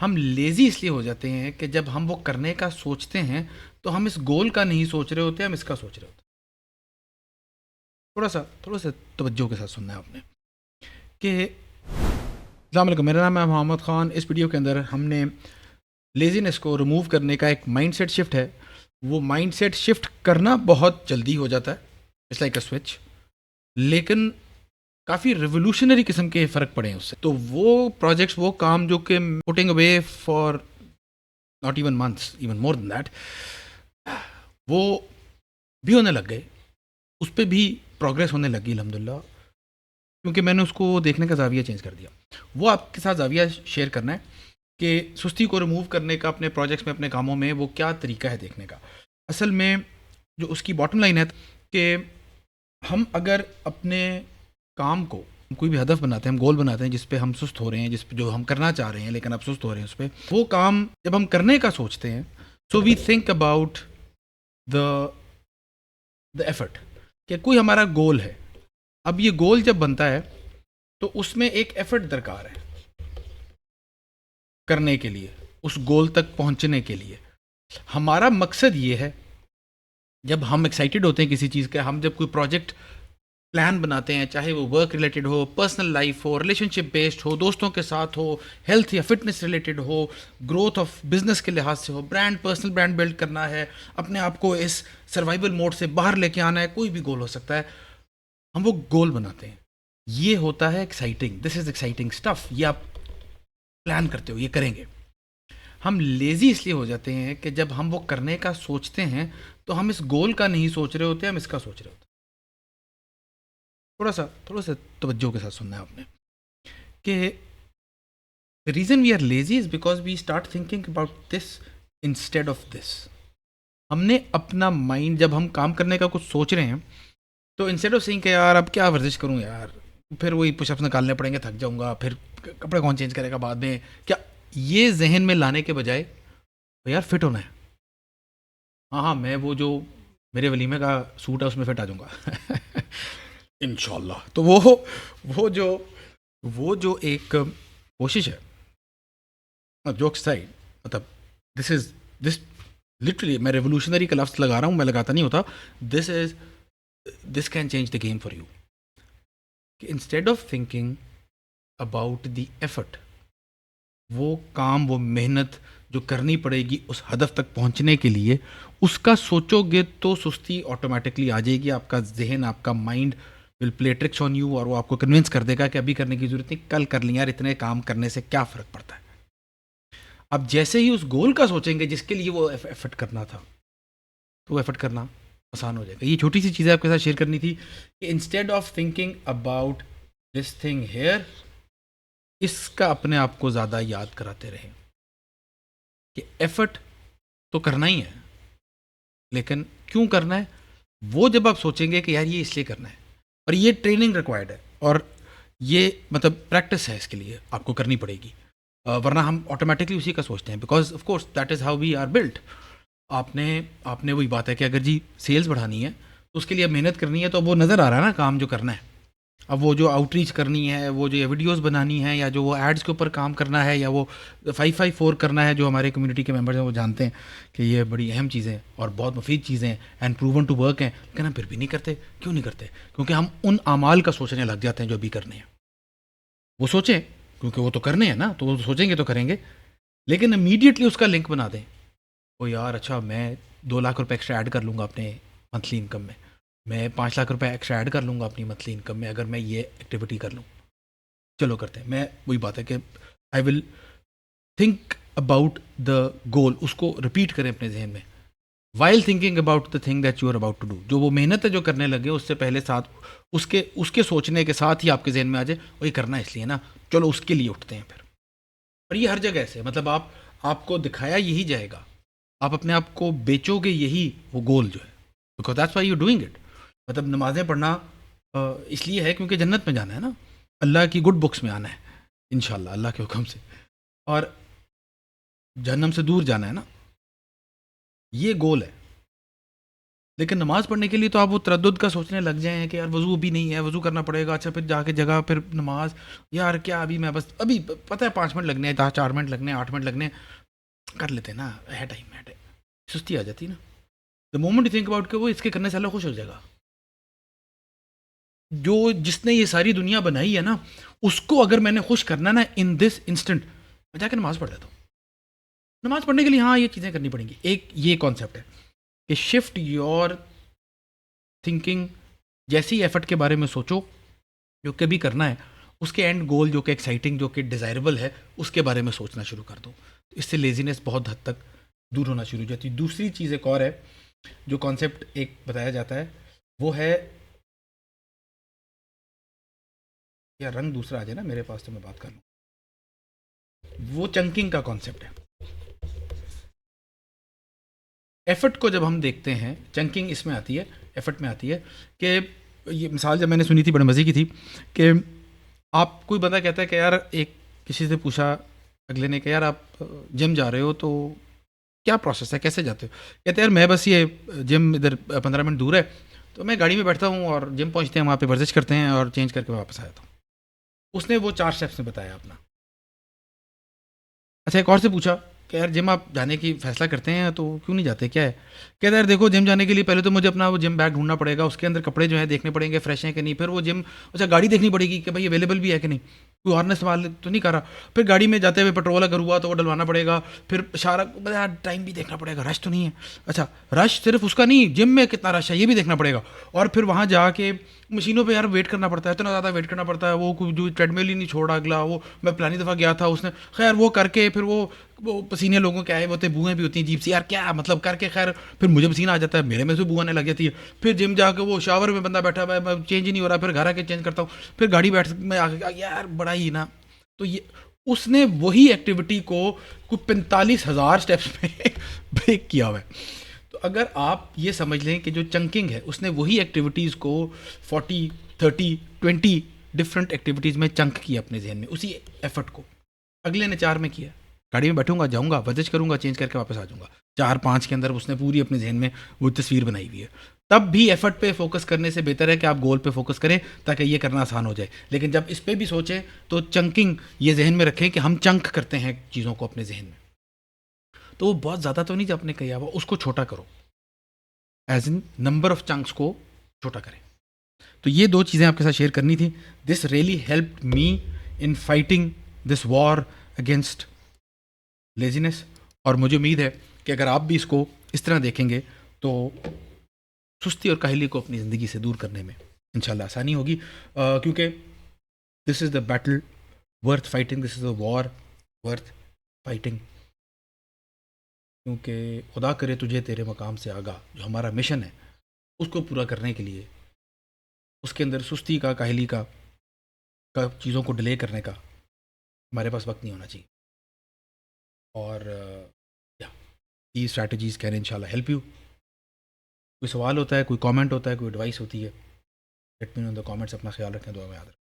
ہم لیزی اس لیے ہو جاتے ہیں کہ جب ہم وہ کرنے کا سوچتے ہیں تو ہم اس گول کا نہیں سوچ رہے ہوتے، ہم اس کا سوچ رہے ہوتے ہیں۔ تھوڑا سا توجہ کے ساتھ سننا ہے آپ نے کہ السلام علیکم، میرا نام ہے محمد خان۔ اس ویڈیو کے اندر ہم نے لیزینس کو ریموو کرنے کا ایک مائنڈ سیٹ شفٹ ہے، وہ مائنڈ سیٹ شفٹ کرنا بہت جلدی ہو جاتا ہے، اٹس لائک اے سوئچ، لیکن کافی ریولیوشنری قسم کے فرق پڑے ہیں اس سے۔ تو وہ پروجیکٹس، وہ کام جو کہ putting away for not even months, even more than that, وہ بھی ہونے لگ گئے، اس پہ بھی پروگرس ہونے لگی الحمدللہ، کیونکہ میں نے اس کو دیکھنے کا زاویہ چینج کر دیا۔ وہ آپ کے ساتھ زاویہ شیئر کرنا ہے کہ سستی کو ریموو کرنے کا اپنے پروجیکٹس میں، اپنے کاموں میں، وہ کیا طریقہ ہے دیکھنے کا۔ اصل میں جو اس کی باٹم لائن ہے کہ ہم اگر اپنے کام کو کوئی بھی ہدف بناتے ہیں، ہم گول بناتے ہیں جس پہ ہم سست ہو رہے ہیں، جس پہ جو ہم کرنا چاہ رہے ہیں لیکن اب سست ہو رہے ہیں اس پہ، وہ کام جب ہم کرنے کا سوچتے ہیں so we think about the effort, کہ کوئی ہمارا گول ہے۔ اب یہ گول جب بنتا ہے تو اس میں ایک ایفرٹ درکار ہے کرنے کے لیے، اس گول تک پہنچنے کے لیے۔ ہمارا مقصد یہ ہے، جب ہم ایکسائٹیڈ ہوتے ہیں کسی چیز کا، ہم جب کوئی پروجیکٹ پلان بناتے ہیں، چاہے وہ ورک ریلیٹڈ ہو، پرسنل لائف ہو، ریلیشن شپ بیسڈ ہو، دوستوں کے ساتھ ہو، ہیلتھ یا fitness related who, growth of business کے لحاظ سے ہو، برانڈ، پرسنل برانڈ بلڈ کرنا ہے، اپنے آپ کو اس سروائیول موڈ سے باہر لے کے آنا ہے، کوئی بھی گول ہو سکتا ہے، ہم وہ گول بناتے ہیں۔ یہ ہوتا ہے ایکسائٹنگ، دس از ایکسائٹنگ اسٹف، یہ آپ پلان کرتے ہو، یہ کریں گے۔ ہم لیزی اس لیے ہو جاتے ہیں کہ جب ہم وہ کرنے کا سوچتے ہیں تو ہم اس گول کا نہیں سوچ رہے ہوتے، ہم اس کا سوچ رہے ہوتے ہیں۔ تھوڑا سا توجہ کے ساتھ سننا ہے آپ نے کہ the reason we are lazy is because we start thinking about this instead of this۔ ہم نے اپنا مائنڈ، جب ہم کام کرنے کا کچھ سوچ رہے ہیں تو انسٹیڈ آف سینگ کہ یار اب کیا ورزش کروں یار، پھر وہی پش اپس نکالنے پڑیں گے، تھک جاؤں گا، پھر کپڑے کون چینج کرے گا بعد میں، کیا، یہ ذہن میں لانے کے بجائے یار فٹ ہونا ہے، ہاں ہاں میں وہ جو میرے ولیمے کا سوٹ ہے اس میں فٹ آ جاؤں گا انشاءاللہ۔ تو وہ جو ایک کوشش ہے، جوک سائڈ، مطلب دس لٹرلی، میں ریولوشنری کا لفظ لگا رہا ہوں، میں لگاتا نہیں ہوتا، this can change the game for you, کہ instead of thinking about the effort, وہ کام، وہ محنت جو کرنی پڑے گی اس ہدف تک پہنچنے کے لیے، اس کا سوچو گے تو سستی آٹومیٹکلی آ جائے گی۔ آپ کا ذہن، آپ کا mind will play tricks on you, اور وہ آپ کو کنونس کر دے گا کہ ابھی کرنے کی ضرورت نہیں، کل کر لیں یار، اتنے کام کرنے سے کیا فرق پڑتا ہے۔ اب جیسے ہی اس گول کا سوچیں گے جس کے لیے وہ ایفرٹ کرنا تھا، تو وہ ایفرٹ کرنا آسان ہو جائے گا۔ یہ چھوٹی سی چیزیں آپ کے ساتھ شیئر کرنی تھی کہ instead of thinking about this thing here, اس کا اپنے آپ کو زیادہ یاد کراتے رہیں کہ ایفرٹ تو کرنا ہی ہے، لیکن کیوں کرنا ہے، وہ جب آپ سوچیں گے کہ یار یہ اس لیے کرنا ہے، اور یہ ٹریننگ ریکوائرڈ ہے، اور یہ مطلب پریکٹس ہے، اس کے لیے آپ کو کرنی پڑے گی، ورنہ ہم آٹومیٹکلی اسی کا سوچتے ہیں، because of course that is how we are built. آپ نے وہی بات ہے کہ اگر جی سیلز بڑھانی ہے تو اس کے لیے محنت کرنی ہے، تو اب وہ نظر آ رہا ہے نا کام جو کرنا ہے۔ اب وہ جو آؤٹ ریچ کرنی ہے، وہ جو ویڈیوز بنانی ہے، یا جو وہ ایڈز کے اوپر کام کرنا ہے، یا وہ 554 کرنا ہے، جو ہمارے کمیونٹی کے ممبرز ہیں وہ جانتے ہیں کہ یہ بڑی اہم چیزیں اور بہت مفید چیزیں ہیں، اینڈ پروون ٹو ورک ہیں، لیکن ہم پھر بھی نہیں کرتے۔ کیوں نہیں کرتے؟ کیونکہ ہم ان اعمال کا سوچنے لگ جاتے ہیں جو ابھی کرنے ہیں۔ وہ سوچیں کیونکہ وہ تو کرنے ہیں نا، تو وہ سوچیں گے تو کریں گے، لیکن امیڈیٹلی اس کا لنک بنا دیں، او یار اچھا میں 2 لاکھ روپے ایکسٹرا ایڈ کر لوں گا اپنے منتھلی انکم میں 5 لاکھ روپے ایکسٹرا ایڈ کر لوں گا اپنی منتھلی انکم میں، اگر میں یہ ایکٹیویٹی کر لوں، چلو کرتے ہیں۔ میں وہی بات ہے کہ آئی ول تھنک اباؤٹ دا گول، اس کو رپیٹ کریں اپنے ذہن میں، while thinking about the thing that you are about to do. جو وہ محنت ہے جو کرنے لگے، اس سے پہلے ساتھ اس کے سوچنے کے ساتھ ہی آپ کے ذہن میں آ جائے وہی کرنا ہے، اس لیے نا، چلو اس کے لیے اٹھتے ہیں پھر۔ اور یہ ہر جگہ سے، مطلب آپ کو دکھایا یہی جائے گا، آپ اپنے آپ کو بیچو گے یہی وہ گول جو ہے، because that's why you doing it. مطلب نمازیں پڑھنا اس لیے ہے کیونکہ جنت میں جانا ہے نا، اللہ کی گڈ بکس میں آنا ہے انشاءاللہ، اللہ کے حکم سے، اور جہنم سے دور جانا ہے نا، یہ گول ہے۔ لیکن نماز پڑھنے کے لیے تو آپ وہ تردد کا سوچنے لگ جائیں کہ یار وضو بھی نہیں ہے، وضو کرنا پڑے گا، اچھا پھر جا کے جگہ پھر نماز، یار کیا ابھی میں بس ابھی پتہ ہے 5 منٹ لگنے ہیں، 4 منٹ لگنے ہیں، 8 منٹ لگنے ہیں، کر لیتے ہیں نا، ہے ٹائم ہے ٹائم، سستی آ جاتی ہے نا. The moment you think about کہ وہ اس کے کرنے سے اللہ خوش ہو جائے گا. جو جس نے یہ ساری دنیا بنائی ہے نا، اس کو اگر میں نے خوش کرنا نا ان دس انسٹنٹ، میں جا کے نماز پڑھ لیتا ہوں. نماز پڑھنے کے لیے ہاں یہ چیزیں کرنی پڑیں گی. ایک یہ کانسیپٹ ہے کہ شفٹ یور تھنکنگ، جیسی ایفرٹ کے بارے میں سوچو جو کبھی کرنا ہے، اس کے اینڈ گول جو کہ ایکسائٹنگ، جو کہ ڈیزائربل ہے، اس کے بارے میں سوچنا شروع کر دو. تو اس سے لیزینس بہت حد تک دور ہونا شروع ہو جاتی ہے. دوسری چیز ایک اور ہے جو کانسیپٹ ایک بتایا جاتا ہے، وہ ہے، یا رنگ دوسرا آ جائے نا میرے پاس تو میں بات کر لوں، وہ چنکنگ کا کانسیپٹ ہے. ایفرٹ کو جب ہم دیکھتے ہیں، چنکنگ اس میں آتی ہے، ایفرٹ میں آتی ہے کہ یہ مثال جب میں نے سنی تھی بڑے مزے کی تھی کہ آپ، کوئی بندہ کہتا ہے کہ یار، ایک کسی سے پوچھا اگلے نے کہ یار آپ جم جا رہے ہو تو کیا پروسیس ہے، کیسے جاتے ہو؟ کہتے ہیں یار میں بس یہ جم ادھر 15 منٹ دور ہے، تو میں گاڑی میں بیٹھتا ہوں اور جم پہنچتے ہیں، وہاں پہ ورزش کرتے ہیں اور چینج کر کے واپس آ جاتا ہوں. اس نے وہ 4 اسٹیپس میں بتایا اپنا. اچھا ایک اور سے پوچھا کہ یار جم آپ جانے کی فیصلہ کرتے ہیں تو کیوں نہیں جاتے، کیا ہے؟ کہتا ہے یار دیکھو، جم جانے کے لیے پہلے تو مجھے اپنا وہ جم بیگ ڈھونڈنا پڑے گا، اس کے اندر کپڑے جو ہیں دیکھنے پڑیں گے فریش ہیں کہ نہیں، پھر وہ جم، اچھا گاڑی دیکھنی پڑے گی کہ بھائی اویلیبل بھی ہے کہ نہیں، کوئی اور نے استعمال تو نہیں کر رہا، پھر گاڑی میں جاتے ہوئے پیٹرول اگر ہوا تو وہ ڈلوانا پڑے گا، پھر اشارہ ٹائم بھی دیکھنا پڑے گا، رش تو نہیں ہے، اچھا رش صرف اس کا نہیں، جم میں کتنا رش ہے یہ بھی دیکھنا پڑے گا، اور پھر وہاں جا کے مشینوں پہ یار ویٹ کرنا پڑتا ہے، اتنا زیادہ ویٹ کرنا پڑتا ہے، وہ جو ٹریڈ مل ہی نہیں چھوڑا اگلا، وہ میں پلانی دفعہ گیا تھا، اس نے خیر وہ کر کے پھر وہ پسینے لوگوں کے آئے ہوتے، بوئیں بھی ہوتی ہیں عجیب سی، یار کیا مطلب کر کے، خیر پھر مجھے پسینہ آ جاتا ہے، میرے میں سے بو آنے لگ جاتی ہے، پھر جم جا کے وہ شاور میں بندہ بیٹھا ہوا ہے، میں چینج ہی نہیں ہو رہا، پھر گھر آ کے چینج کرتا ہوں، پھر گاڑی بیٹھ میں آ کے یار بڑا ہی نا. تو یہ اس نے وہی ایکٹیویٹی کو کوئی 45,000 اسٹیپس میں بریک کیا ہوا ہے. تو اگر آپ یہ سمجھ لیں کہ جو چنکنگ ہے اس نے وہی ایکٹیویٹیز کو 40 30 20 ڈفرینٹ ایکٹیویٹیز میں چنک کیا اپنے ذہن میں، اسی ایفرٹ کو اگلے نے 4 میں کیا. گاڑی میں بیٹھوں گا، جاؤں گا، ورزش کروں گا، چینج کر کے واپس آ جاؤں گا، 4 5 کے اندر اس نے پوری اپنے ذہن میں وہ تصویر بنائی ہوئی ہے. تب بھی ایفرٹ پہ فوکس کرنے سے بہتر ہے کہ آپ گول پہ فوکس کریں تاکہ یہ کرنا آسان ہو جائے. لیکن جب اس پہ بھی سوچیں تو چنکنگ یہ ذہن میں رکھیں کہ ہم چنک کرتے ہیں چیزوں کو اپنے ذہن میں، تو وہ بہت زیادہ تو نہیں جو آپ نے کہا، وہ اس کو چھوٹا کرو، as in number of chunks کو چھوٹا کریں. تو یہ 2 چیزیں آپ کے ساتھ شیئر کرنی تھی. This really help me in fighting this war against laziness, اور مجھے امید ہے کہ اگر آپ بھی اس کو اس طرح دیکھیں گے تو سستی اور کاہلی کو اپنی زندگی سے دور کرنے میں انشاءاللہ آسانی ہوگی. کیونکہ this is the battle worth fighting, this is the war worth fighting. کیونکہ خدا کرے تجھے تیرے مقام سے آگاہ، جو ہمارا مشن ہے اس کو پورا کرنے کے لیے، اس کے اندر سستی کا، کاہلی کا چیزوں کو ڈیلے کرنے کا ہمارے پاس وقت نہیں ہونا چاہیے. اور یہ اسٹریٹجیز کہہ رہے ہیں انشاءاللہ ہیلپ یو. کوئی سوال ہوتا ہے، کوئی کامنٹ ہوتا ہے، کوئی ایڈوائس ہوتی ہے، let me know in the comments. اپنا خیال رکھیں، دعا میں یاد رکھیں.